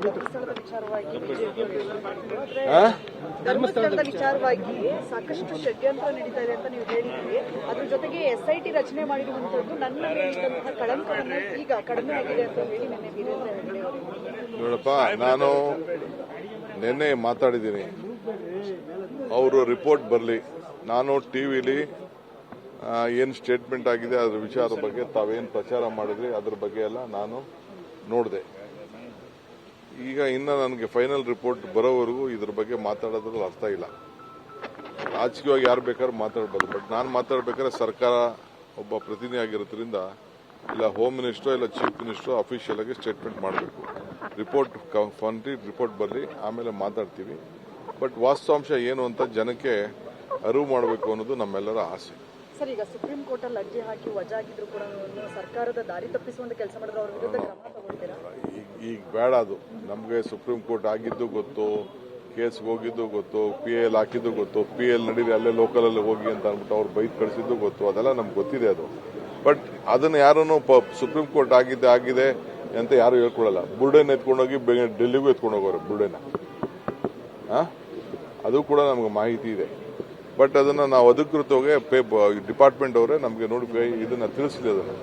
ಧರ್ಮಸ್ಥಳದ ವಿಚಾರವಾಗಿ ಧರ್ಮಸ್ಥಳದ ವಿಚಾರವಾಗಿ ಸಾಕಷ್ಟು ಷಡ್ಯಂತ್ರ ನಡೀತಾ ಇದೆ ಅಂತ ನೀವು ಹೇಳಿದ್ರಿ. ಅದ್ರ ಜೊತೆಗೆ SIT ರಚನೆ ಮಾಡಿರುವಂತದ್ದು ನನ್ನ ಮೇಲಿದ್ದಂತಹ ಕಳಂಕವನ್ನು ಈಗ ಕಡಿಮೆ ಆಗಿದೆ ಅಂತ ಹೇಳಿ ನಿನ್ನೆ ವೀರೇಂದ್ರ ಹೆಗ್ಗಡೆ ಅವರು. ನೋಡಪ್ಪ, ನಾನು ನಿನ್ನೆ ಮಾತಾಡಿದ್ದೀನಿ. ಅವರು ರಿಪೋರ್ಟ್ ಬರಲಿ. ನಾನು ಟಿವಿಲಿ ಏನು ಸ್ಟೇಟ್ಮೆಂಟ್ ಆಗಿದೆ ಅದರ ವಿಚಾರದ ಬಗ್ಗೆ ತಾವೇನು ಪ್ರಚಾರ ಮಾಡಿದ್ರಿ ಅದ್ರ ಬಗ್ಗೆ ಎಲ್ಲ ನಾನು ನೋಡಿದೆ. ಈಗ ಇನ್ನು ನನಗೆ ಫೈನಲ್ ರಿಪೋರ್ಟ್ ಬರೋವರೆಗೂ ಇದ್ರ ಬಗ್ಗೆ ಮಾತಾಡೋದ್ರಲ್ಲಿ ಅರ್ಥ ಇಲ್ಲ. ರಾಜಕೀಯವಾಗಿ ಯಾರು ಬೇಕಾದ್ರೂ ಮಾತಾಡ್ಬೋದು, ಬಟ್ ನಾನು ಮಾತಾಡ್ಬೇಕಾದ್ರೆ ಸರ್ಕಾರ ಒಬ್ಬ ಪ್ರತಿನಿಧಿ ಆಗಿರೋದ್ರಿಂದ ಇಲ್ಲ ಹೋಮ್ ಮಿನಿಸ್ಟ್ರೋ ಇಲ್ಲ ಚೀಫ್ ಮಿನಿಸ್ಟ್ರೋ ಅಫಿಷಿಯಲ್ ಆಗಿ ಸ್ಟೇಟ್ಮೆಂಟ್ ಮಾಡಬೇಕು. ರಿಪೋರ್ಟ್ ಬರಲಿ, ಆಮೇಲೆ ಮಾತಾಡ್ತೀವಿ. ಬಟ್ ವಾಸ್ತವಾಂಶ ಏನು ಅಂತ ಜನಕ್ಕೆ ಅರಿವು ಮಾಡಬೇಕು ಅನ್ನೋದು ನಮ್ಮೆಲ್ಲರ ಆಸೆ. ಸರ್, ಈಗ ಸುಪ್ರೀಂ ಕೋರ್ಟ್ ಅಲ್ಲಿ ಅರ್ಜಿ ಹಾಕಿ ವಜಾಗಿದ್ರು ಕೂಡ ಸರ್ಕಾರದ ದಾರಿ ತಪ್ಪಿಸುವಂತ ಕೆಲಸ ಮಾಡಿದ್ರೆ ಅವ್ರ ವಿರುದ್ಧ ಕ್ರಮ ತಗೊಳ್ತೀರಾ? ಈಗ ಬೇಡ. ಅದು ನಮಗೆ ಸುಪ್ರೀಂ ಕೋರ್ಟ್ ಆಗಿದ್ದು ಗೊತ್ತು, ಕೇಸ್ಗೆ ಹೋಗಿದ್ದು ಗೊತ್ತು, PL ಹಾಕಿದ್ದು ಗೊತ್ತು, PL ನಡೀರಿ ಅಲ್ಲೇ ಲೋಕಲಲ್ಲಿ ಹೋಗಿ ಅಂತ ಅಂದ್ಬಿಟ್ಟು ಅವ್ರು ಬೈಕ್ ಕಳಿಸಿದ್ದು ಗೊತ್ತು. ಅದೆಲ್ಲ ನಮ್ಗೆ ಗೊತ್ತಿದೆ ಅದು. ಬಟ್ ಅದನ್ನ ಯಾರನ್ನು ಸುಪ್ರೀಂ ಕೋರ್ಟ್ ಆಗಿದೆ ಅಂತ ಯಾರು ಹೇಳ್ಕೊಳ್ಳಲ್ಲ. ಬುರ್ಡೆನ್ ಎತ್ಕೊಂಡೋಗಿ ಡೆಲ್ಲಿಗೂ ಎತ್ಕೊಂಡು ಹೋಗೋರು ಬುರ್ಡೆನ. ಅದು ಕೂಡ ನಮ್ಗೆ ಮಾಹಿತಿ ಇದೆ. ಬಟ್ ಅದನ್ನ ನಾವು ಅಧಿಕೃತವಾಗಿ ಡಿಪಾರ್ಟ್ಮೆಂಟ್ ಅವರೇ ನಮಗೆ ನೋಡಿ ಇದನ್ನ ತಿಳಿಸಲಿ ಅದನ್ನು.